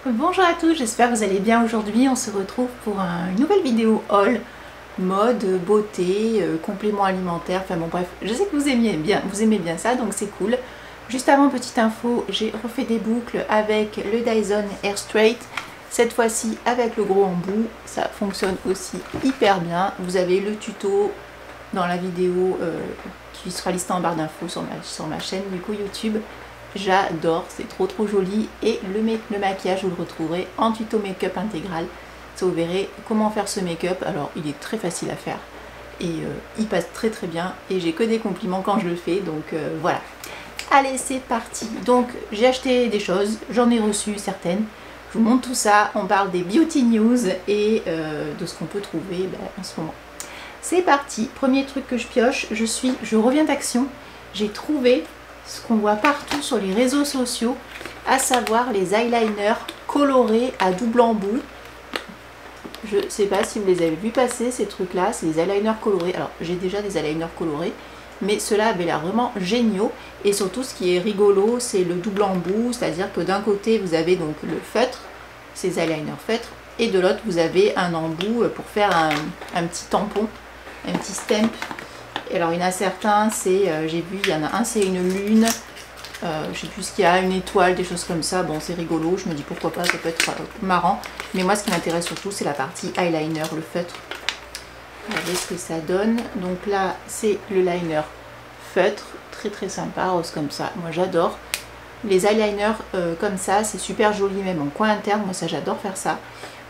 Bonjour à tous, j'espère que vous allez bien. Aujourd'hui on se retrouve pour une nouvelle vidéo haul, mode, beauté, compléments alimentaires, enfin bon bref, je sais que vous aimez bien ça donc c'est cool. Juste avant, petite info, j'ai refait des boucles avec le Dyson Air Straight, cette fois-ci avec le gros embout, ça fonctionne aussi hyper bien. Vous avez le tuto dans la vidéo qui sera listée en barre d'infos sur ma chaîne du coup YouTube. J'adore, c'est trop joli et le maquillage vous le retrouverez en tuto make-up intégral. Ça vous verrez comment faire ce make-up. Alors il est très facile à faire et il passe très bien et j'ai que des compliments quand je le fais, donc voilà. Allez, c'est parti. Donc j'ai acheté des choses, j'en ai reçu certaines. Je vous montre tout ça, on parle des beauty news et de ce qu'on peut trouver en ce moment. C'est parti, premier truc que je pioche, je reviens d'Action, j'ai trouvé ce qu'on voit partout sur les réseaux sociaux, à savoir les eyeliners colorés à double embout. Je ne sais pas si vous les avez vus passer ces trucs là, c'est les eyeliners colorés. Alors j'ai déjà des eyeliners colorés, mais ceux-là avaient l'air vraiment géniaux. Et surtout ce qui est rigolo, c'est le double embout, c'est-à-dire que d'un côté vous avez donc le feutre, ces eyeliners feutres, et de l'autre vous avez un embout pour faire un petit tampon, un petit stamp. Et alors il y en a certains, j'ai vu, il y en a un c'est une lune, je sais plus ce qu'il y a, une étoile, des choses comme ça. Bon, c'est rigolo, je me dis pourquoi pas, ça peut être marrant. Mais moi ce qui m'intéresse surtout c'est la partie eyeliner, le feutre. Regardez ce que ça donne. Donc là c'est le liner feutre, très sympa, rose comme ça, moi j'adore. Les eyeliners comme ça, c'est super joli même en coin interne, moi ça j'adore faire ça.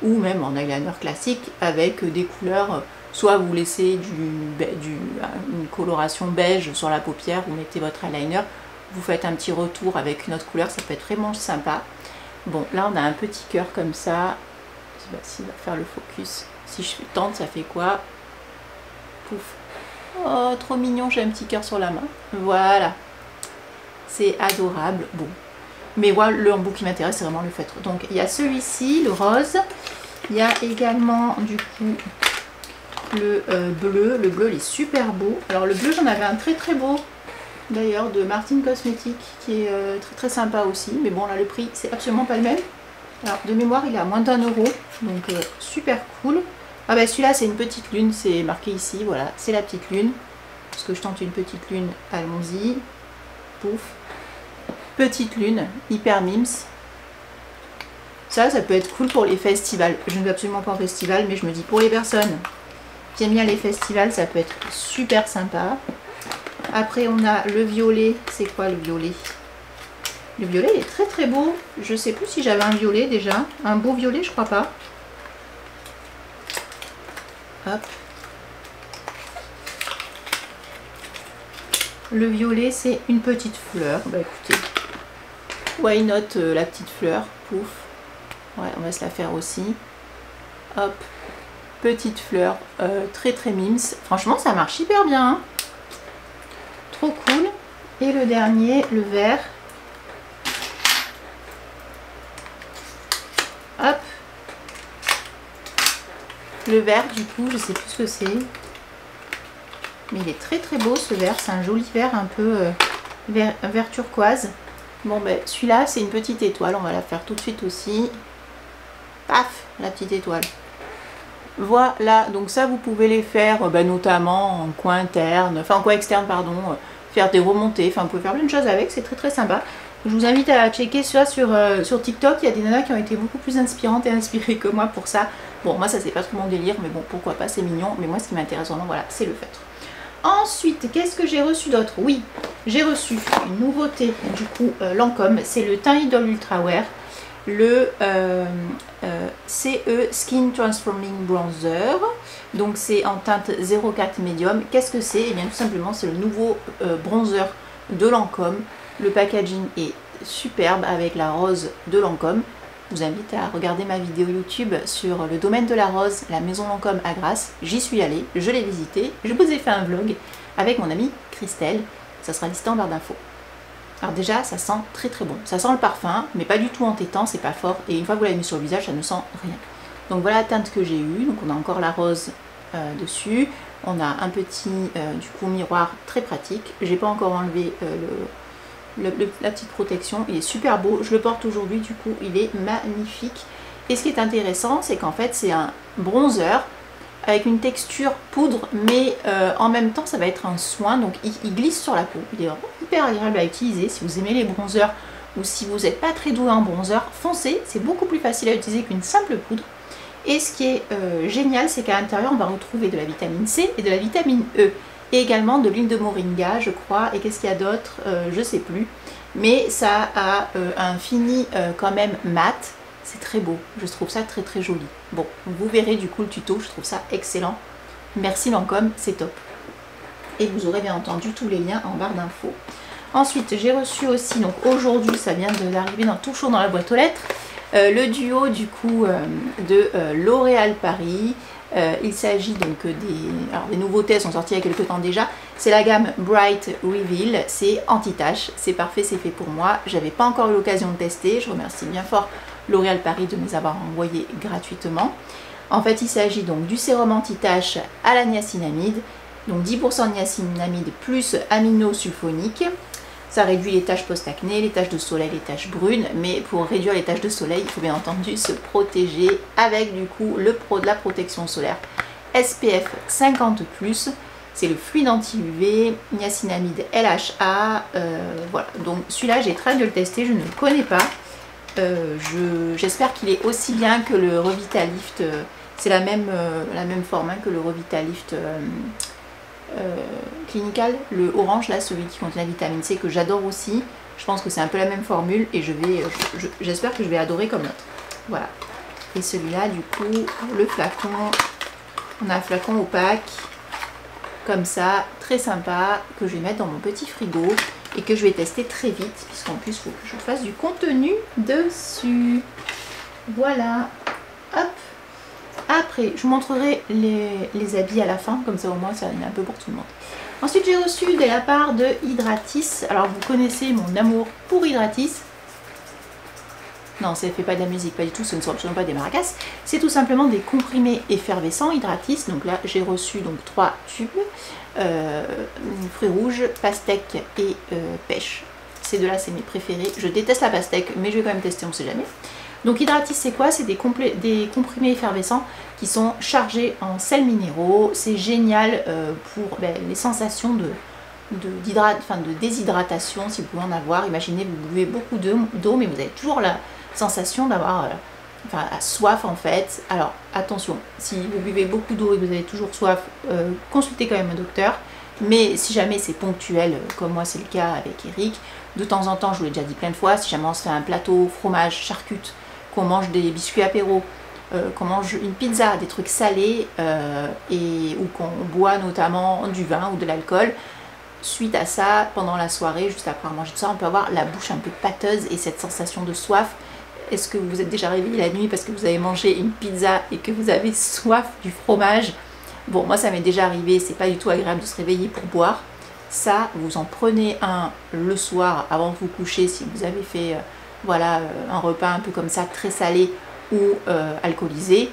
Ou même en eyeliner classique avec des couleurs, soit vous laissez une coloration beige sur la paupière, vous mettez votre eyeliner, vous faites un petit retour avec une autre couleur, ça peut être vraiment sympa. Bon, là on a un petit cœur comme ça, je sais pas s'il va faire le focus, si je tente ça fait quoi? Pouf. Oh, trop mignon, j'ai un petit cœur sur la main, voilà. C'est adorable, bon. Mais voilà, le embout qui m'intéresse, c'est vraiment le feutre. Donc il y a celui-ci, le rose. Il y a également du coup le bleu. Le bleu il est super beau. Alors le bleu, j'en avais un très beau d'ailleurs de Martin Cosmetics qui est très sympa aussi. Mais bon là le prix c'est absolument pas le même. Alors de mémoire il est à moins d'1 euro. Donc super cool. Ah bah celui-là c'est une petite lune, c'est marqué ici, voilà, c'est la petite lune. Parce que je tente une petite lune, allons-y. Pouf. Petite lune, hyper mims. Ça peut être cool pour les festivals. Je ne vais absolument pas en festival, mais je me dis pour les personnes qui aiment bien les festivals, ça peut être super sympa. Après, on a le violet. C'est quoi le violet? Le violet il est très beau. Je sais plus si j'avais un violet déjà. Un beau violet, je crois pas. Hop. Le violet, c'est une petite fleur. Bah écoutez, why not la petite fleur, pouf. Ouais, on va se la faire aussi. Hop, petite fleur, très mims. Franchement, ça marche hyper bien. Hein, trop cool. Et le dernier, le vert. Hop. Le vert, du coup, je sais plus ce que c'est. Mais il est très beau ce vert. C'est un joli vert un peu vert turquoise. Bon ben celui-là c'est une petite étoile, on va la faire tout de suite aussi. Paf, la petite étoile. Voilà, donc ça vous pouvez les faire notamment en coin interne, enfin en coin externe pardon, faire des remontées, enfin vous pouvez faire plein de choses avec, c'est très sympa. Je vous invite à checker ça sur TikTok, il y a des nanas qui ont été beaucoup plus inspirantes et inspirées que moi pour ça. Bon moi ça c'est pas trop mon délire, mais bon pourquoi pas, c'est mignon, mais moi ce qui m'intéresse vraiment voilà c'est le feutre. Ensuite, qu'est-ce que j'ai reçu d'autre? Oui, j'ai reçu une nouveauté, du coup, Lancôme, c'est le Teint Idol Ultra Wear, le CE Skin Transforming Bronzer, donc c'est en teinte 04 Medium. Qu'est-ce que c'est? Eh bien tout simplement, c'est le nouveau bronzer de Lancôme. Le packaging est superbe avec la rose de Lancôme. Je vous invite à regarder ma vidéo YouTube sur le domaine de la rose, la maison Lancôme à Grasse. J'y suis allée, je l'ai visité, je vous ai fait un vlog avec mon amie Christelle. Ça sera listé en barre d'infos. Alors déjà, ça sent très bon. Ça sent le parfum, mais pas du tout entêtant, c'est pas fort. Et une fois que vous l'avez mis sur le visage, ça ne sent rien. Donc voilà la teinte que j'ai eue. Donc on a encore la rose dessus. On a un petit du coup miroir très pratique. J'ai pas encore enlevé la petite protection, il est super beau, je le porte aujourd'hui, du coup il est magnifique. Et ce qui est intéressant, c'est qu'en fait c'est un bronzer avec une texture poudre, mais en même temps ça va être un soin, donc il glisse sur la peau. Il est vraiment hyper agréable à utiliser. Si vous aimez les bronzers ou si vous n'êtes pas très doué en bronzer, foncez, c'est beaucoup plus facile à utiliser qu'une simple poudre. Et ce qui est génial, c'est qu'à l'intérieur on va retrouver de la vitamine C et de la vitamine E, et également de l'huile de moringa je crois, et qu'est-ce qu'il y a d'autre, je sais plus, mais ça a un fini quand même mat. C'est très beau, je trouve ça très très joli. Bon, vous verrez du coup le tuto, je trouve ça excellent. Merci Lancôme, c'est top. Et vous aurez bien entendu tous les liens en barre d'infos. Ensuite, j'ai reçu aussi, donc aujourd'hui, ça vient d'arriver dans tout chaud dans la boîte aux lettres, le duo du coup de L'Oréal Paris. Il s'agit donc des nouveautés sont sorties il y a quelques temps déjà. C'est la gamme Bright Reveal, c'est anti-tache, c'est parfait, c'est fait pour moi. J'avais pas encore eu l'occasion de tester, je remercie bien fort L'Oréal Paris de me les avoir envoyés gratuitement. En fait, il s'agit donc du sérum anti-tache à la niacinamide, donc 10% de niacinamide plus aminosulfonique. Ça réduit les taches post-acné, les taches de soleil, les taches brunes, mais pour réduire les taches de soleil, il faut bien entendu se protéger avec du coup de la protection solaire SPF 50+. C'est le fluide anti-UV, niacinamide LHA, voilà. Donc celui-là, j'ai très hâte de le tester, je ne le connais pas. J'espère qu'il est aussi bien que le Revitalift, c'est la même forme hein, que le Revitalift Clinical, le orange là, celui qui contient la vitamine C que j'adore aussi. Je pense que c'est un peu la même formule et j'espère que je vais adorer comme l'autre. Voilà. Et celui-là du coup, le flacon, on a un flacon opaque comme ça, très sympa, que je vais mettre dans mon petit frigo et que je vais tester très vite puisqu'en plus il faut que je fasse du contenu dessus. Voilà, hop. Après, je vous montrerai les habits à la fin, comme ça au moins ça en est un peu pour tout le monde. Ensuite, j'ai reçu de la part de Hydratis. Alors, vous connaissez mon amour pour Hydratis. Non, ça ne fait pas de la musique, pas du tout, ce ne sont absolument pas des maracas. C'est tout simplement des comprimés effervescents Hydratis. Donc là, j'ai reçu donc 3 tubes. Fruits rouges, pastèque et pêche. Ces deux-là, c'est mes préférés. Je déteste la pastèque, mais je vais quand même tester, on ne sait jamais. Donc Hydratis, c'est quoi? C'est des comprimés effervescents qui sont chargés en sels minéraux. C'est génial pour les sensations de déshydratation, si vous pouvez en avoir. Imaginez, vous buvez beaucoup d'eau, mais vous avez toujours la sensation d'avoir soif en fait. Alors attention, si vous buvez beaucoup d'eau et que vous avez toujours soif, consultez quand même un docteur. Mais si jamais c'est ponctuel, comme moi c'est le cas avec Eric, de temps en temps, je vous l'ai déjà dit plein de fois, si jamais on se fait un plateau fromage, charcute, qu'on mange des biscuits apéro, qu'on mange une pizza, des trucs salés, ou qu'on boit notamment du vin ou de l'alcool, suite à ça, pendant la soirée, juste après avoir mangé tout ça, on peut avoir la bouche un peu pâteuse et cette sensation de soif. Est-ce que vous êtes déjà réveillé la nuit parce que vous avez mangé une pizza et que vous avez soif du fromage? Bon, moi ça m'est déjà arrivé, c'est pas du tout agréable de se réveiller pour boire. Ça, vous en prenez un le soir avant de vous coucher si vous avez fait un repas un peu comme ça, très salé ou alcoolisé.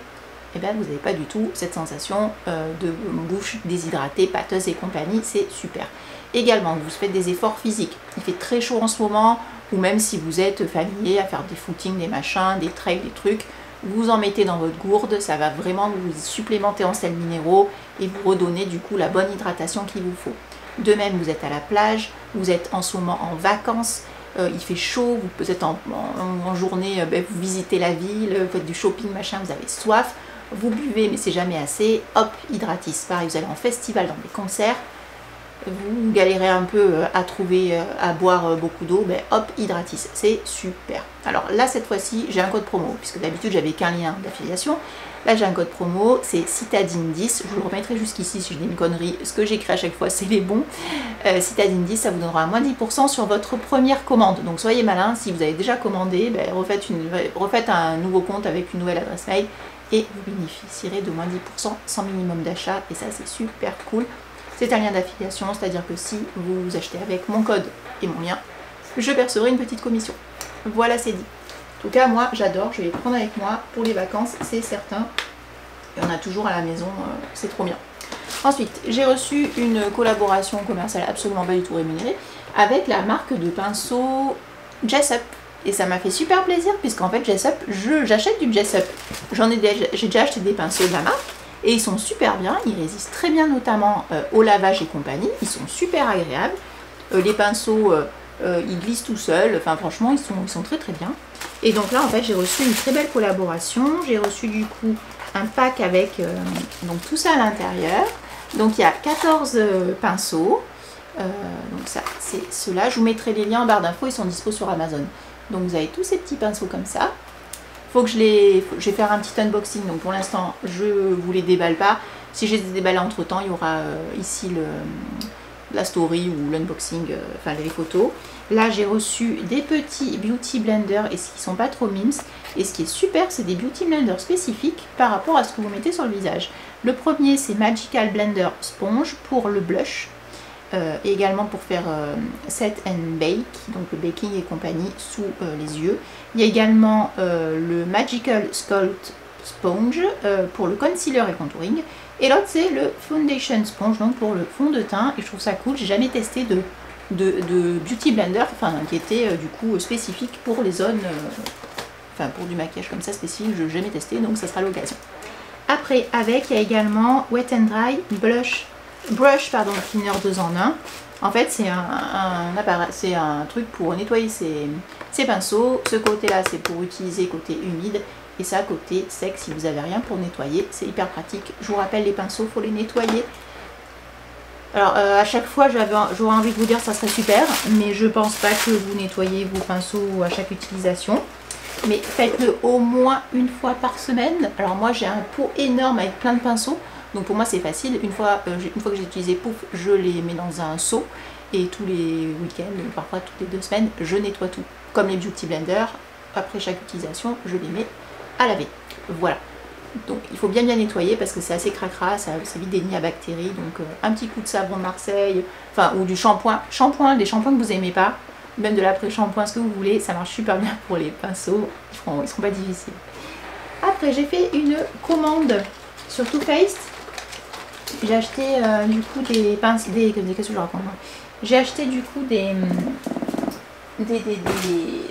Et bien vous n'avez pas du tout cette sensation de bouche déshydratée, pâteuse et compagnie, c'est super. Également, vous faites des efforts physiques, il fait très chaud en ce moment, ou même si vous êtes familier à faire des footings, des machins, des trails, des trucs, vous en mettez dans votre gourde, ça va vraiment vous supplémenter en sels minéraux et vous redonner du coup la bonne hydratation qu'il vous faut. De même, vous êtes à la plage, vous êtes en ce moment en vacances, il fait chaud, vous êtes en journée, vous visitez la ville, vous faites du shopping, machin, vous avez soif, vous buvez mais c'est jamais assez, hop, Hydratis. Pareil, vous allez en festival, dans des concerts, vous galérez un peu à trouver, à boire beaucoup d'eau, hop, Hydratis, c'est super. Alors là, cette fois-ci, j'ai un code promo, puisque d'habitude, j'avais qu'un lien d'affiliation. Là, j'ai un code promo, c'est Citadine 10. Je vous le remettrai jusqu'ici si je dis une connerie. Ce que j'écris à chaque fois, c'est les bons. Citadine 10, ça vous donnera moins de 10% sur votre première commande. Donc, soyez malin. Si vous avez déjà commandé, refaites un nouveau compte avec une nouvelle adresse mail et vous bénéficierez de moins 10% sans minimum d'achat. Et ça, c'est super cool. C'est un lien d'affiliation, c'est-à-dire que si vous achetez avec mon code et mon lien, je percevrai une petite commission. Voilà, c'est dit. En tout cas, moi, j'adore. Je vais les prendre avec moi pour les vacances, c'est certain. Et on a toujours à la maison, c'est trop bien. Ensuite, j'ai reçu une collaboration commerciale absolument pas du tout rémunérée avec la marque de pinceau Jessup. Et ça m'a fait super plaisir puisqu'en fait Jessup, j'achète du Jessup. J'ai déjà acheté des pinceaux de la marque et ils sont super bien. Ils résistent très bien notamment au lavage et compagnie. Ils sont super agréables. Les pinceaux, ils glissent tout seuls. Enfin franchement, ils sont très très bien. Et donc là en fait j'ai reçu une très belle collaboration. J'ai reçu du coup un pack avec donc tout ça à l'intérieur. Donc il y a 14 pinceaux. Donc ça c'est ceux-là. Je vous mettrai les liens en barre d'infos. Ils sont dispo sur Amazon. Donc vous avez tous ces petits pinceaux comme ça. Faut que je vais faire un petit unboxing. Donc pour l'instant je vous les déballe pas. Si je les déballe entre temps, il y aura ici la story ou l'unboxing, enfin les photos. Là j'ai reçu des petits beauty blenders et ce qui sont pas trop mimes. Et ce qui est super, c'est des beauty blenders spécifiques par rapport à ce que vous mettez sur le visage. Le premier c'est Magical Blender Sponge pour le blush. Et également pour faire set and bake, donc le baking et compagnie sous les yeux. Il y a également le Magical Sculpt Sponge pour le concealer et contouring. Et l'autre c'est le Foundation Sponge, donc pour le fond de teint. Et je trouve ça cool, j'ai jamais testé de beauty blender, enfin qui était du coup spécifique pour les zones, enfin pour du maquillage comme ça spécifique, je n'ai jamais testé, donc ça sera l'occasion. Après, avec, il y a également Wet and Dry Brush Cleaner 2 en 1. En fait, c'est un truc pour nettoyer ses pinceaux. Ce côté-là, c'est pour utiliser côté humide. Et ça, côté sec, si vous n'avez rien pour nettoyer, c'est hyper pratique. Je vous rappelle, les pinceaux, il faut les nettoyer. Alors, à chaque fois, j'aurais envie de vous dire ça serait super. Mais je pense pas que vous nettoyez vos pinceaux à chaque utilisation. Mais faites-le au moins une fois par semaine. Alors moi, j'ai un pot énorme avec plein de pinceaux. Donc pour moi c'est facile, une fois que j'ai utilisé, pouf, je les mets dans un seau et tous les week-ends, parfois toutes les 2 semaines, je nettoie tout. Comme les beauty blenders, après chaque utilisation, je les mets à laver. Voilà. Donc il faut bien nettoyer parce que c'est assez cracra, ça évite des nids à bactéries. Donc un petit coup de savon de Marseille, enfin ou du shampoing. Des shampoings que vous n'aimez pas, même de l'après-shampoing, ce que vous voulez, ça marche super bien pour les pinceaux, ils seront pas difficiles. Après j'ai fait une commande sur Too Faced. J'ai acheté du coup des pinces, qu'est-ce que je raconte moi. J'ai acheté du coup des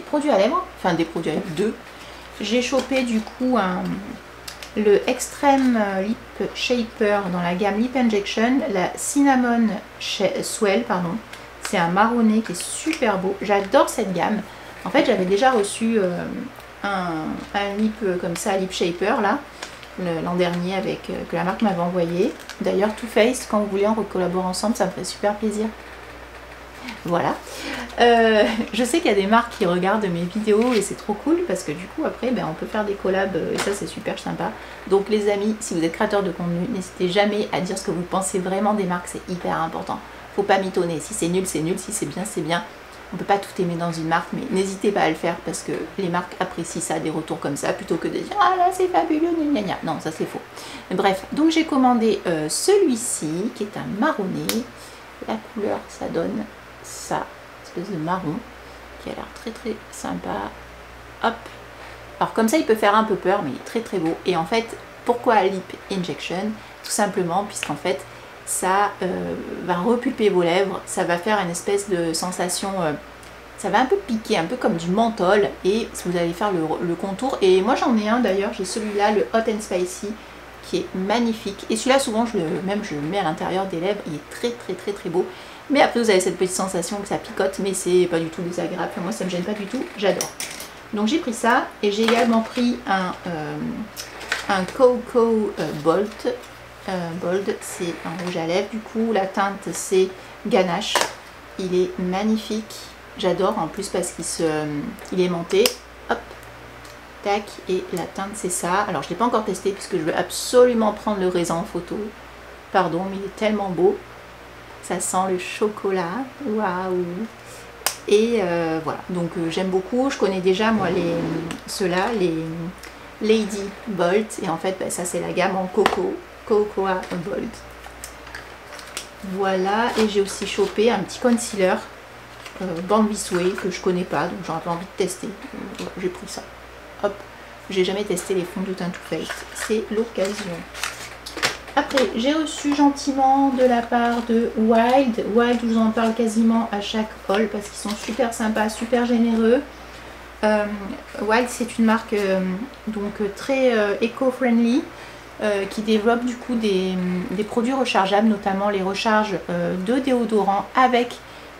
produits à lèvres, enfin des produits à lèvres, 2. J'ai chopé du coup le Extreme Lip Shaper dans la gamme Lip Injection, la Cinnamon Swell, pardon. C'est un marronné qui est super beau, j'adore cette gamme. En fait j'avais déjà reçu un lip comme ça, Lip Shaper là, l'an dernier que la marque m'avait envoyé. D'ailleurs Too Faced, quand vous voulez on recollabore ensemble, ça me ferait super plaisir. Voilà. Je sais qu'il y a des marques qui regardent mes vidéos et c'est trop cool parce que du coup après on peut faire des collabs et ça c'est super sympa. Donc les amis, si vous êtes créateur de contenu, n'hésitez jamais à dire ce que vous pensez vraiment des marques, c'est hyper important. Faut pas mitonner, si c'est nul, si c'est bien, c'est bien. On peut pas tout aimer dans une marque, mais n'hésitez pas à le faire parce que les marques apprécient ça, des retours comme ça, plutôt que de dire ah là c'est fabuleux, gna gna. Non, ça c'est faux. Bref, donc j'ai commandé celui-ci qui est un marronné. La couleur, ça donne ça, espèce de marron qui a l'air très très sympa. Hop. Alors comme ça, il peut faire un peu peur, mais il est très très beau. Et en fait, pourquoi Lip Injection? Tout simplement puisqu'en fait, ça va repulper vos lèvres, ça va faire une espèce de sensation, ça va un peu piquer, un peu comme du menthol, et vous allez faire le contour. Et moi j'en ai un d'ailleurs, j'ai celui-là, le Hot and Spicy, qui est magnifique. Et celui-là souvent je le mets à l'intérieur des lèvres, il est très très très très beau. Mais après vous avez cette petite sensation que ça picote, mais c'est pas du tout désagréable. Enfin, moi ça me gêne pas du tout, j'adore. Donc j'ai pris ça, et j'ai également pris un Cocoa Bold, c'est un rouge à lèvres. Du coup la teinte c'est Ganache, il est magnifique, j'adore en plus parce qu'il est aimanté. Hop, tac, et la teinte c'est ça. Alors je l'ai pas encore testé puisque je veux absolument prendre le raisin en photo, pardon, mais il est tellement beau, ça sent le chocolat, waouh. Et voilà, donc j'aime beaucoup. Je connais déjà moi ceux-là, les Lady Bolt, et en fait ça c'est la gamme en Cocoa Bold. Voilà, et j'ai aussi chopé un petit concealer Born This Way que je connais pas, donc j'avais envie de tester. J'ai pris ça. Hop, j'ai jamais testé les fonds de teint Too Faced, c'est l'occasion. Après, j'ai reçu gentiment de la part de Wild. Wild, je vous en parle quasiment à chaque haul parce qu'ils sont super sympas, super généreux. Wild, c'est une marque donc très éco-friendly qui développe du coup des produits rechargeables, notamment les recharges de déodorants avec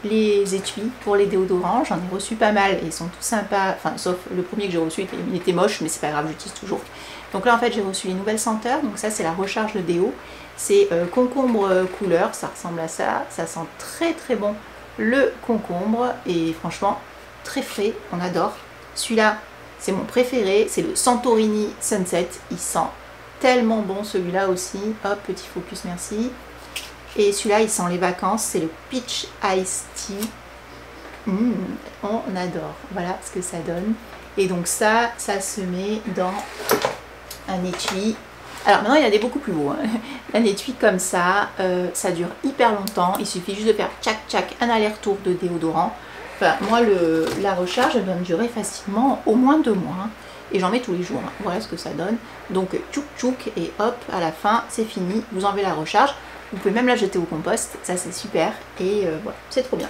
les étuis pour les déodorants. J'en ai reçu pas mal et ils sont tous sympas, enfin sauf le premier que j'ai reçu, il était moche, mais c'est pas grave, j'utilise toujours. Donc là en fait j'ai reçu les nouvelles senteurs, donc ça c'est la recharge de déo, c'est concombre couleur, ça ressemble à ça, ça sent très très bon le concombre et franchement très frais, on adore. Celui-là c'est mon préféré, c'est le Santorini Sunset, il sent tellement bon celui-là aussi, hop petit focus merci. Et celui-là il sent les vacances, c'est le Peach Ice Tea, on adore, voilà ce que ça donne. Et donc ça se met dans un étui. Alors maintenant il y a des beaucoup plus beaux, hein. Un étui comme ça, ça dure hyper longtemps, il suffit juste de faire tchac tchac un aller-retour de déodorant. Enfin moi la recharge elle doit me durer facilement au moins 2 mois, hein. Et j'en mets tous les jours, hein. Voilà ce que ça donne. Donc tchouk tchouk et hop à la fin c'est fini, vous enlevez la recharge, vous pouvez même la jeter au compost, ça c'est super et voilà c'est trop bien.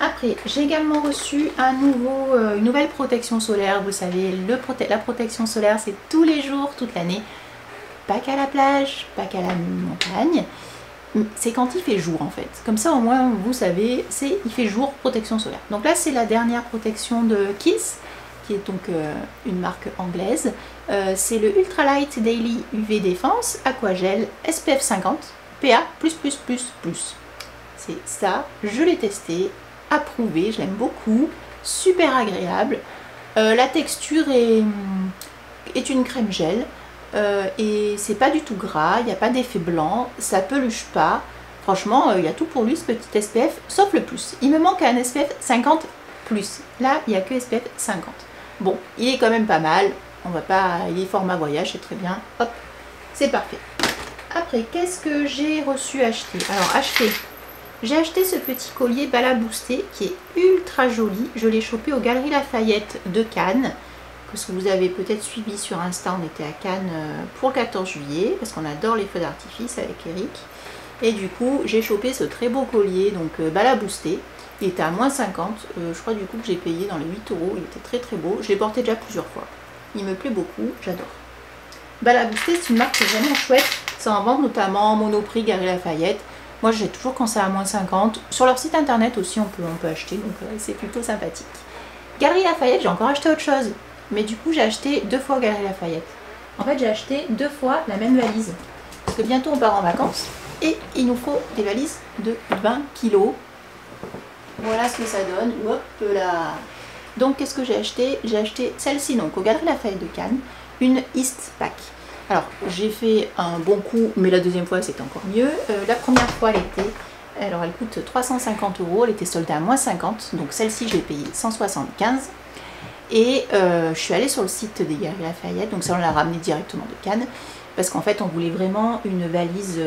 Après, j'ai également reçu une nouvelle protection solaire. Vous savez, la protection solaire, c'est tous les jours, toute l'année. Pas qu'à la plage, pas qu'à la montagne. C'est quand il fait jour, en fait. Comme ça, au moins, vous savez, il fait jour, protection solaire. Donc là, c'est la dernière protection de Kiss, qui est donc une marque anglaise. C'est le Ultralight Daily UV Défense Aquagel SPF 50 PA++++. C'est ça, je l'ai testé. Approuvé, je l'aime beaucoup, super agréable. La texture est une crème gel et c'est pas du tout gras, il n'y a pas d'effet blanc, ça peluche pas. Franchement, il y a tout pour lui ce petit SPF, sauf le plus. Il me manque un SPF 50 plus. Là, il n'y a que SPF 50. Bon, il est quand même pas mal. On va pas, il est format voyage, c'est très bien. Hop, c'est parfait. Après, qu'est-ce que j'ai reçu acheter? Alors, j'ai acheté ce petit collier balaboosté qui est ultra joli. Je l'ai chopé aux Galeries Lafayette de Cannes. Parce que vous avez peut-être suivi sur Insta, on était à Cannes pour le 14 juillet. Parce qu'on adore les feux d'artifice avec Eric. Et du coup, j'ai chopé ce très beau collier, donc balaboosté. Il était à moins 50. Je crois du coup que j'ai payé dans les 8 €. Il était très très beau. Je l'ai porté déjà plusieurs fois. Il me plaît beaucoup, j'adore. Balaboosté, c'est une marque vraiment chouette. Ça en vend notamment Monoprix, Galeries Lafayette. Moi j'ai toujours quand c'est à moins 50. Sur leur site internet aussi on peut acheter, donc c'est plutôt sympathique. Galeries Lafayette, j'ai encore acheté autre chose. Mais du coup j'ai acheté 2 fois Galeries Lafayette. En fait j'ai acheté 2 fois la même valise. Parce que bientôt on part en vacances. Et il nous faut des valises de 20 kg. Voilà ce que ça donne. Hop là. Donc qu'est-ce que j'ai acheté? J'ai acheté celle-ci donc aux Galeries Lafayette de Cannes. Une East Pack. Alors j'ai fait un bon coup, mais la deuxième fois c'était encore mieux. La première fois elle coûte 350 €, elle était soldée à moins 50, donc celle-ci je l'ai payée 175. Et je suis allée sur le site des Galeries Lafayette, donc ça on l'a ramené directement de Cannes, parce qu'en fait on voulait vraiment une valise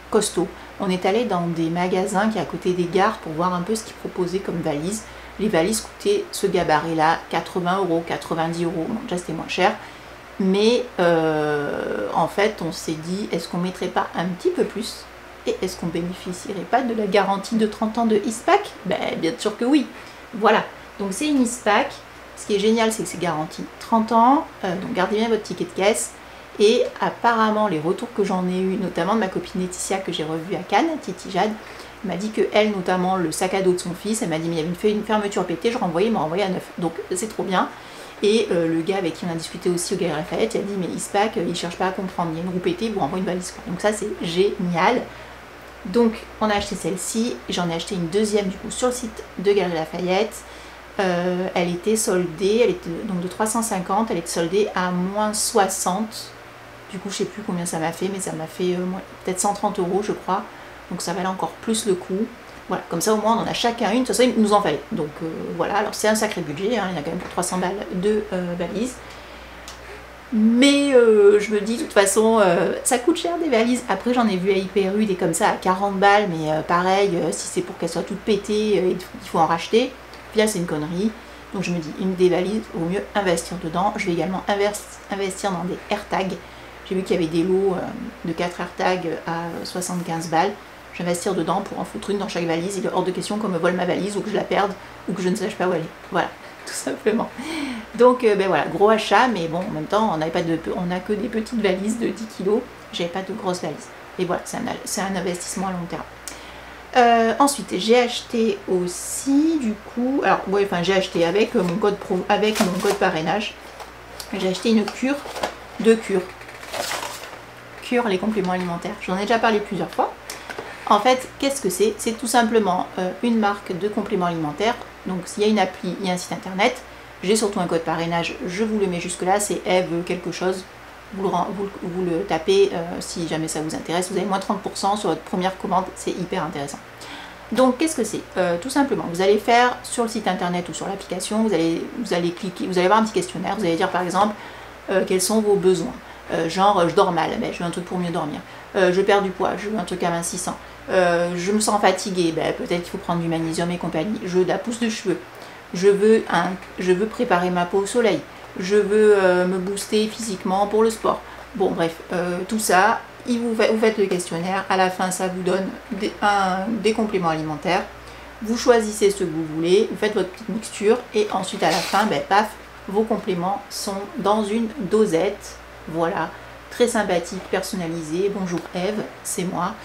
costaud. On est allé dans des magasins qui est à côté des gares pour voir un peu ce qu'ils proposaient comme valise. Les valises coûtaient ce gabarit là 80 €, 90 €, bon, déjà c'était moins cher. Mais en fait on s'est dit est-ce qu'on mettrait pas un petit peu plus et est-ce qu'on bénéficierait pas de la garantie de 30 ans de Eastpak? Ben bien sûr que oui. Voilà, donc c'est une Eastpak. Ce qui est génial c'est que c'est garanti 30 ans, donc gardez bien votre ticket de caisse. Et apparemment les retours que j'en ai eu, notamment de ma copine Laetitia que j'ai revue à Cannes, Titi Jade, m'a dit que elle, notamment le sac à dos de son fils, elle m'a dit mais il y avait une fermeture pétée, je renvoyais, il m'a renvoyé à neuf. Donc c'est trop bien. Et le gars avec qui on a discuté aussi au Galeries Lafayette, il a dit mais Eastpak, il cherche pas à comprendre, il y a une roue pétée, il vous renvoie une valise. Donc ça c'est génial. Donc on a acheté celle-ci, j'en ai acheté une deuxième du coup sur le site de Galeries Lafayette. Elle était soldée, elle était donc de 350, elle était soldée à moins 60. Du coup je sais plus combien ça m'a fait, mais ça m'a fait peut-être 130 € je crois. Donc ça valait encore plus le coup. Voilà, comme ça au moins on en a chacun une, de toute façon il nous en fallait. Donc voilà, alors c'est un sacré budget, hein, il y a quand même pour 300 balles de valises. Mais je me dis de toute façon ça coûte cher des valises. Après j'en ai vu à Hyper U des comme ça à 40 balles, mais pareil, si c'est pour qu'elles soient toutes pétées, il faut en racheter. Puis là c'est une connerie. Donc je me dis une des valises, vaut mieux investir dedans. Je vais également investir dans des AirTags. J'ai vu qu'il y avait des lots de 4 AirTags à 75 balles. Je vais investir dedans pour en foutre une dans chaque valise. Il est hors de question qu'on me vole ma valise ou que je la perde ou que je ne sache pas où elle est. Voilà, tout simplement. Donc ben voilà, gros achat, mais bon, en même temps, on n'a que des petites valises de 10 kg. J'avais pas de grosses valises. Et voilà, c'est un investissement à long terme. Ensuite, j'ai acheté aussi, du coup, alors ouais, enfin j'ai acheté avec mon code parrainage. J'ai acheté une cure de Cure les compléments alimentaires. J'en ai déjà parlé plusieurs fois. En fait, qu'est-ce que c'est? C'est tout simplement une marque de compléments alimentaires. Donc, s'il y a une appli, il y a un site internet. J'ai surtout un code parrainage, je vous le mets jusque là, c'est Eve quelque chose. Vous le tapez si jamais ça vous intéresse. Vous avez moins 30% sur votre première commande, c'est hyper intéressant. Donc, qu'est-ce que c'est? Tout simplement, vous allez faire sur le site internet ou sur l'application, vous allez cliquer, vous allez avoir un petit questionnaire, vous allez dire par exemple quels sont vos besoins. Genre, je dors mal, ben, je veux un truc pour mieux dormir. Je perds du poids, je veux un truc amincissant. Je me sens fatiguée, ben, peut-être qu'il faut prendre du magnésium et compagnie. Je veux de la pousse de cheveux. Je veux préparer ma peau au soleil. Je veux me booster physiquement pour le sport. Bon, bref, tout ça, vous faites le questionnaire. À la fin, ça vous donne des compléments alimentaires. Vous choisissez ce que vous voulez, vous faites votre petite mixture et ensuite à la fin, ben, paf, vos compléments sont dans une dosette. Voilà, très sympathique, personnalisé. Bonjour Eve, c'est moi.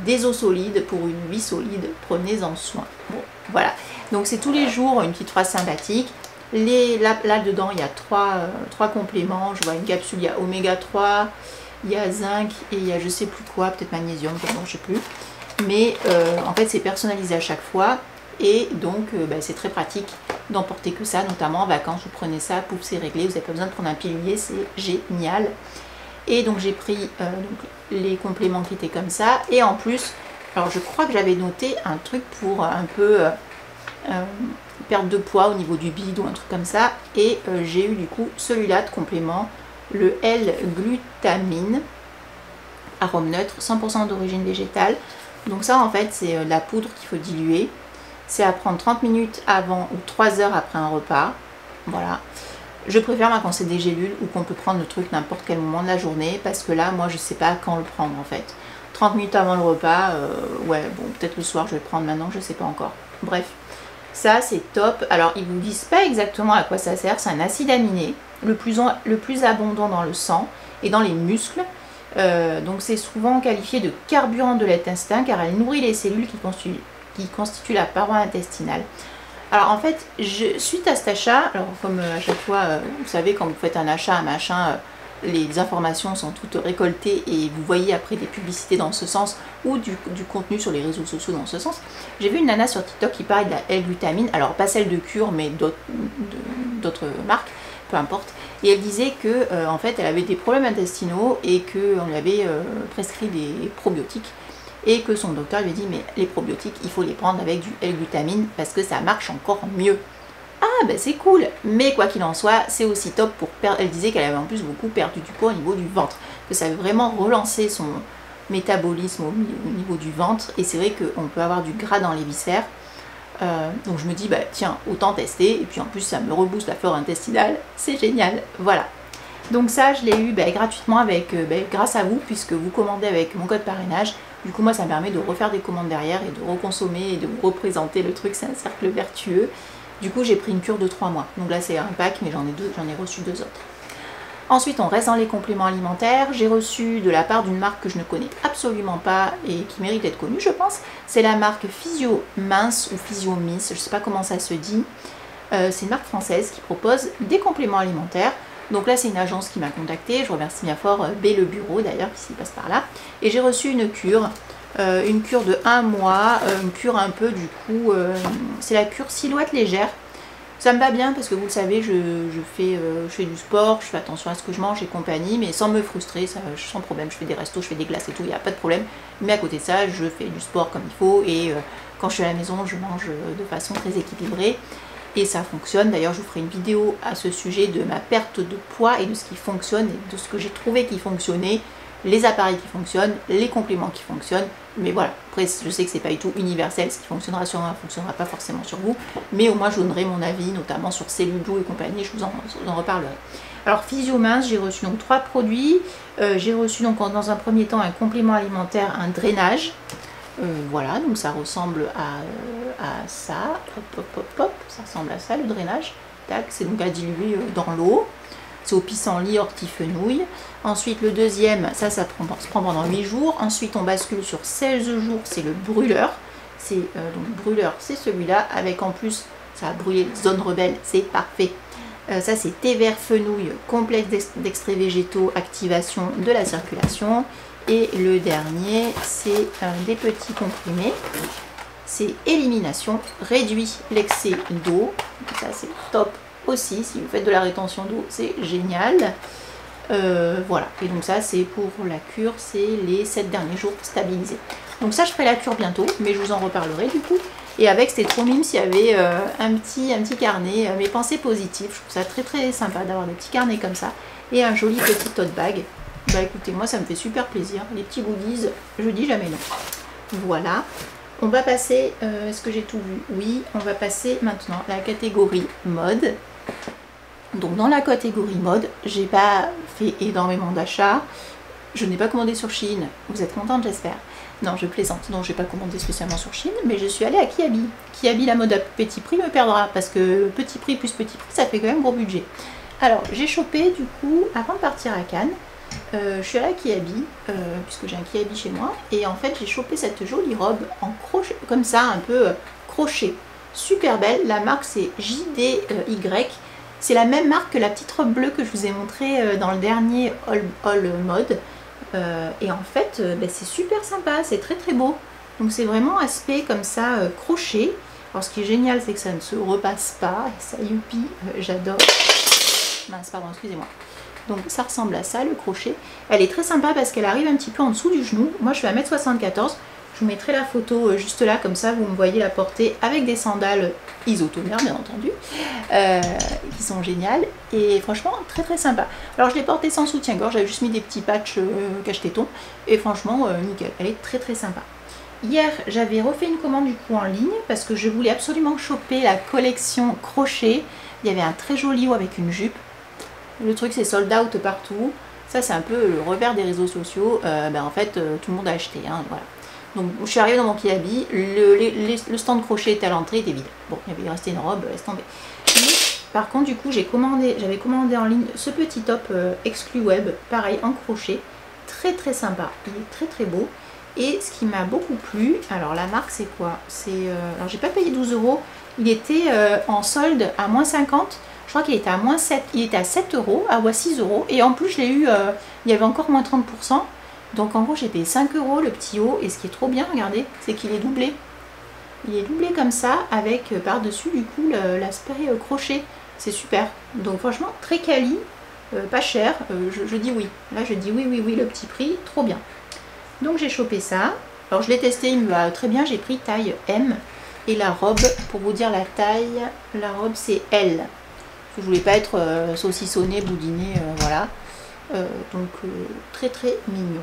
Des os solides pour une vie solide, prenez-en soin. Bon, voilà. Donc c'est tous les jours une petite phrase sympathique. Là-dedans, il y a trois compléments. Je vois une capsule, il y a oméga 3, il y a zinc et il y a je sais plus quoi, peut-être magnésium, pardon, je sais plus. Mais en fait, c'est personnalisé à chaque fois. Et donc, c'est très pratique d'emporter que ça, notamment en vacances. Vous prenez ça, pouf, c'est réglé. Vous n'avez pas besoin de prendre un pilulier, c'est génial. Et donc, j'ai pris les compléments qui étaient comme ça. Et en plus, alors je crois que j'avais noté un truc pour un peu perte de poids au niveau du bide ou un truc comme ça. Et j'ai eu du coup celui-là de complément, le L-glutamine, arôme neutre, 100% d'origine végétale. Donc ça, en fait, c'est la poudre qu'il faut diluer. C'est à prendre 30 minutes avant ou 3 heures après un repas. Voilà. Je préfère quand c'est des gélules ou qu'on peut prendre le truc n'importe quel moment de la journée parce que là, moi, je ne sais pas quand le prendre en fait. 30 minutes avant le repas, ouais, bon, peut-être le soir, je vais le prendre maintenant, je ne sais pas encore. Bref, ça, c'est top. Alors, ils ne vous disent pas exactement à quoi ça sert. C'est un acide aminé, le plus abondant dans le sang et dans les muscles. Donc, c'est souvent qualifié de carburant de l'intestin car elle nourrit les cellules qui constituent la paroi intestinale. Alors en fait, suite à cet achat, alors comme à chaque fois, vous savez, quand vous faites un achat, un machin, les informations sont toutes récoltées et vous voyez après des publicités dans ce sens ou du contenu sur les réseaux sociaux dans ce sens. J'ai vu une nana sur TikTok qui parlait de la L-glutamine, alors pas celle de Cure, mais d'autres marques, peu importe. Et elle disait que en fait, elle avait des problèmes intestinaux et qu'on lui avait prescrit des probiotiques. Et que son docteur lui a dit mais les probiotiques il faut les prendre avec du L-glutamine parce que ça marche encore mieux. Ah ben c'est cool, mais quoi qu'il en soit c'est aussi top pour perdre. Elle disait qu'elle avait en plus beaucoup perdu du poids au niveau du ventre, que ça avait vraiment relancé son métabolisme au niveau du ventre et c'est vrai qu'on peut avoir du gras dans les viscères. Donc je me dis bah tiens autant tester et puis en plus ça me rebooste la flore intestinale, c'est génial, voilà. Donc ça je l'ai eu gratuitement grâce à vous puisque vous commandez avec mon code parrainage. Du coup moi ça me permet de refaire des commandes derrière et de reconsommer et de vous représenter le truc, c'est un cercle vertueux. Du coup j'ai pris une cure de 3 mois. Donc là c'est un pack mais j'en ai reçu 2 autres. Ensuite on reste dans les compléments alimentaires. J'ai reçu de la part d'une marque que je ne connais absolument pas et qui mérite d'être connue je pense. C'est la marque Physio Mince ou Physio Miss, je ne sais pas comment ça se dit. C'est une marque française qui propose des compléments alimentaires. Donc là, c'est une agence qui m'a contactée. Je remercie bien fort B le bureau d'ailleurs qui passe par là. Et j'ai reçu une cure de 1 mois, une cure un peu du coup, c'est la cure silhouette légère. Ça me va bien parce que vous le savez, je fais du sport, je fais attention à ce que je mange et compagnie, mais sans me frustrer, sans problème. Je fais des restos, je fais des glaces et tout, il n'y a pas de problème. Mais à côté de ça, je fais du sport comme il faut et quand je suis à la maison, je mange de façon très équilibrée. Et ça fonctionne, d'ailleurs je vous ferai une vidéo à ce sujet de ma perte de poids et de ce qui fonctionne et de ce que j'ai trouvé qui fonctionnait, les appareils qui fonctionnent, les compléments qui fonctionnent, mais voilà, après je sais que c'est pas du tout universel, ce qui fonctionnera sur moi ne fonctionnera pas forcément sur vous, mais au moins je donnerai mon avis, notamment sur Cellulo et compagnie, je vous en reparlerai. Alors Physiomince, j'ai reçu donc 3 produits. J'ai reçu donc dans un premier temps un complément alimentaire, un drainage. Voilà, donc ça ressemble à ça. Hop, hop, hop, hop, ça ressemble à ça le drainage. Tac, c'est donc à diluer dans l'eau. C'est au pissenlit, ortie-fenouil. Ensuite, le deuxième, ça se prend pendant 8 jours. Ensuite, on bascule sur 16 jours, c'est le brûleur. Donc brûleur, c'est celui-là, avec en plus, ça a brûlé les zones rebelles, c'est parfait. Ça, c'est thé vert fenouil, complexe d'extraits végétaux, activation de la circulation. Et le dernier, c'est des petits comprimés. C'est élimination, réduit l'excès d'eau. Ça, c'est top aussi. Si vous faites de la rétention d'eau, c'est génial. Voilà. Et donc ça, c'est pour la cure, c'est les 7 derniers jours stabilisés. Donc ça, je ferai la cure bientôt, mais je vous en reparlerai du coup. Et avec, c'était trop mime s'il y avait un petit carnet, mes pensées positives. Je trouve ça très très sympa d'avoir des petits carnets comme ça. Et un joli petit tote bag. Bah écoutez, moi ça me fait super plaisir. Les petits goodies, je dis jamais non. Voilà. On va passer, est-ce que j'ai tout vu? Oui, on va passer maintenant à la catégorie mode. Donc dans la catégorie mode, j'ai pas fait énormément d'achats. Je n'ai pas commandé sur Shein. Vous êtes contente, j'espère? Non, je plaisante. Non, j'ai pas commandé spécialement sur Shein, mais je suis allée à Kiabi. Kiabi, la mode à petit prix me perdra, parce que petit prix plus petit prix, ça fait quand même gros budget. Alors, j'ai chopé du coup, avant de partir à Cannes, je suis allée à Kiabi, puisque j'ai un Kiabi chez moi, et en fait j'ai chopé cette jolie robe en crochet, comme ça, un peu crochet. Super belle, la marque c'est JDY. C'est la même marque que la petite robe bleue que je vous ai montrée dans le dernier All Mode. Et en fait, c'est super sympa, c'est très très beau. Donc c'est vraiment aspect comme ça, crochet. Alors ce qui est génial, c'est que ça ne se repasse pas. Et ça, youpi, j'adore. Mince, pardon, excusez-moi. Donc ça ressemble à ça, le crochet. Elle est très sympa parce qu'elle arrive un petit peu en dessous du genou. Moi, je fais 1m74. Je vous mettrai la photo juste là, comme ça, vous me voyez la porter avec des sandales isotoneurs, bien entendu, qui sont géniales. Et franchement, très très sympa. Alors, je l'ai portée sans soutien-gorge. J'avais juste mis des petits patchs cache-tétons. Et franchement, nickel. Elle est très très sympa. Hier, j'avais refait une commande du coup en ligne parce que je voulais absolument choper la collection crochet. Il y avait un très joli haut avec une jupe. Le truc, c'est sold out partout. Ça, c'est un peu le revers des réseaux sociaux. En fait, tout le monde a acheté. Hein, voilà. Donc, je suis arrivée dans mon Kiabi. Le stand crochet était à l'entrée, était vide. Bon, il restait une robe, laisse tomber. Mais, par contre, du coup, j'avais commandé en ligne ce petit top exclu web, pareil, en crochet. Très, très sympa. Il est très, très beau. Et ce qui m'a beaucoup plu, alors la marque, c'est quoi? Alors, j'ai pas payé 12 €. Il était en solde à moins 50. Je crois qu'il était à moins 7, il était à 7 €, à 6 €. Et en plus, je l'ai eu, il y avait encore moins 30%. Donc en gros, j'ai payé 5 € le petit haut. Et ce qui est trop bien, regardez, c'est qu'il est doublé. Il est doublé comme ça, avec par-dessus, du coup, l'aspect crochet. C'est super. Donc franchement, très quali, pas cher. Je dis oui. Là, je dis oui, oui, oui, le petit prix, trop bien. Donc j'ai chopé ça. Alors je l'ai testé, il me va très bien. J'ai pris taille M. Et la robe, pour vous dire la taille, la robe c'est L. Je voulais pas être saucissonné, boudiné, voilà. Donc très très mignon.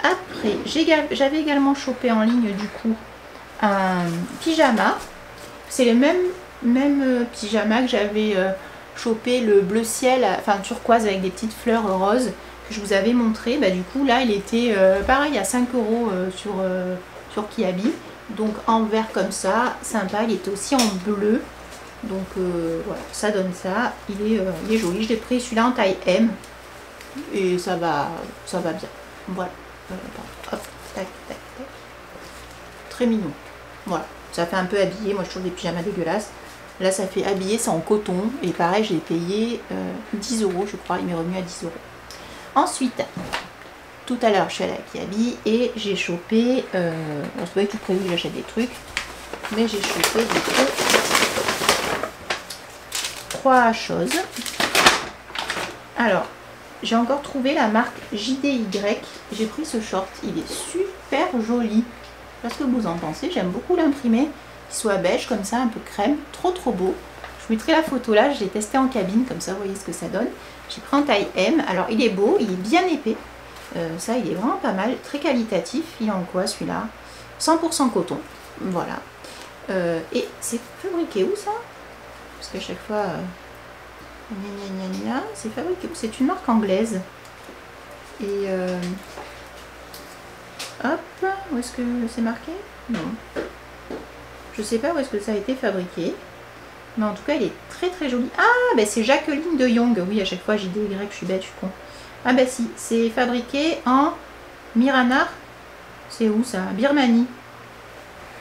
Après, j'avais également chopé en ligne du coup un pyjama. C'est le même pyjama que j'avais chopé, le bleu ciel, enfin turquoise avec des petites fleurs roses que je vous avais montré. Bah, du coup là il était pareil à 5 € sur Kiabi. Donc en vert comme ça, sympa. Il était aussi en bleu. Donc voilà, ça donne ça. Il est joli. Je l'ai pris celui-là en taille M. Et ça va bien. Voilà. Hop, tac, tac, tac. Très mignon. Voilà. Ça fait un peu habillé. Moi, je trouve des pyjamas dégueulasses. Là, ça fait habillé. C'est en coton. Et pareil, j'ai payé 10 €, je crois. Il m'est revenu à 10 €. Ensuite, tout à l'heure, je suis allée à Kiabi et j'ai chopé. C'est pas tout prévu que j'achète des trucs. Mais j'ai chopé du coup 3 choses. Alors, j'ai encore trouvé la marque JDY. J'ai pris ce short. Il est super joli. Je sais pas ce que vous en pensez. J'aime beaucoup l'imprimer. Qu'il soit beige comme ça, un peu crème. Trop trop beau. Je vous mettrai la photo là. Je l'ai testé en cabine. Comme ça, vous voyez ce que ça donne. J'ai pris en taille M. Alors, il est beau. Il est bien épais. Ça, il est vraiment pas mal. Très qualitatif. Il est en quoi celui-là? 100% coton. Voilà. Et c'est fabriqué où ça? Parce qu'à chaque fois... C'est fabriqué, c'est une marque anglaise. Et hop, où est-ce que c'est marqué? Non. Je sais pas où est-ce que ça a été fabriqué. Mais en tout cas, elle est très très jolie. Ah, ben c'est Jacqueline de Jong. Oui, à chaque fois j'ai des Y, je suis bête, je suis con. Ah ben si, c'est fabriqué en Myanmar. C'est où ça? Birmanie.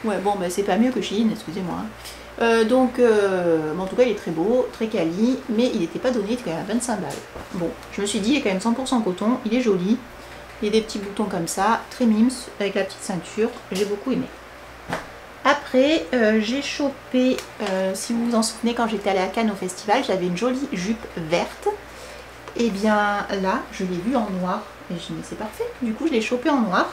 Ouais, bon, ben c'est pas mieux que Chine, excusez-moi. En tout cas, il est très beau, très quali, mais il n'était pas donné, il était quand même à 25 balles. Bon, je me suis dit, il est quand même 100% coton, il est joli. Il y a des petits boutons comme ça, très mimes, avec la petite ceinture. J'ai beaucoup aimé. Après, j'ai chopé, si vous vous en souvenez, quand j'étais allée à Cannes au festival, j'avais une jolie jupe verte. Et bien là, je l'ai vue en noir. Et je me dis, mais c'est parfait. Du coup, je l'ai chopée en noir.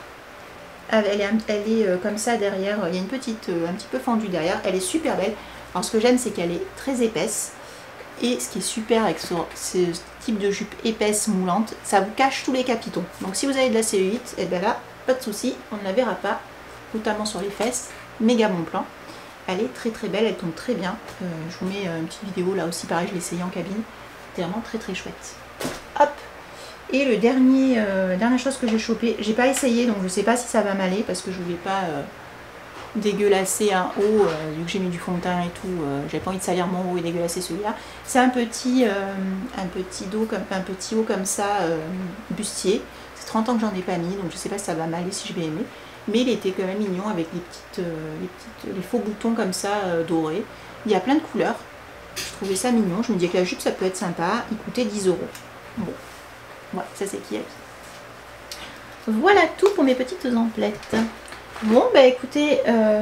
Elle est comme ça derrière. Il y a une petite, un petit peu fendue derrière. Elle est super belle. Alors, ce que j'aime, c'est qu'elle est très épaisse. Et ce qui est super avec ce type de jupe épaisse moulante, ça vous cache tous les capitons. Donc, si vous avez de la cellulite, et bien là, pas de souci, on ne la verra pas, notamment sur les fesses. Méga bon plan. Elle est très très belle, elle tombe très bien. Je vous mets une petite vidéo là aussi, pareil, je l'ai essayé en cabine. C'est vraiment très très chouette. Hop. Et le dernière chose que j'ai chopé, j'ai pas essayé, donc je sais pas si ça va m'aller parce que je voulais pas dégueulasser un haut, vu que j'ai mis du fond de teint et tout, j'ai pas envie de salir mon haut et dégueulasser celui-là. C'est un petit haut comme ça, bustier. C'est 30 ans que j'en ai pas mis, donc je sais pas si ça va m'aller, si je vais aimer. Mais il était quand même mignon avec les faux boutons comme ça dorés. Il y a plein de couleurs. Je trouvais ça mignon. Je me disais que la jupe ça peut être sympa. Il coûtait 10 €. Bon, voilà, ça c'est qui a qui. Voilà tout pour mes petites emplettes. Bon, bah écoutez,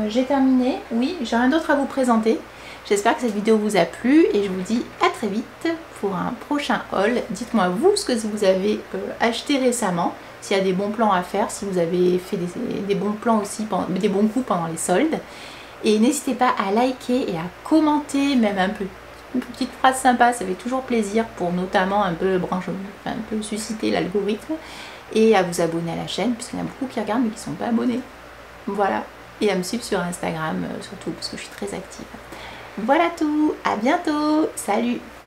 j'ai terminé. Oui, j'ai rien d'autre à vous présenter. J'espère que cette vidéo vous a plu et je vous dis à très vite pour un prochain haul. Dites-moi vous ce que vous avez acheté récemment, s'il y a des bons plans à faire, si vous avez fait des bons plans aussi, des bons coups pendant les soldes. Et n'hésitez pas à liker et à commenter, même une petite phrase sympa, ça fait toujours plaisir pour notamment un peu susciter l'algorithme. Et à vous abonner à la chaîne, puisqu'il y en a beaucoup qui regardent mais qui ne sont pas abonnés. Voilà, et à me suivre sur Instagram surtout, parce que je suis très active. Voilà tout, à bientôt, salut!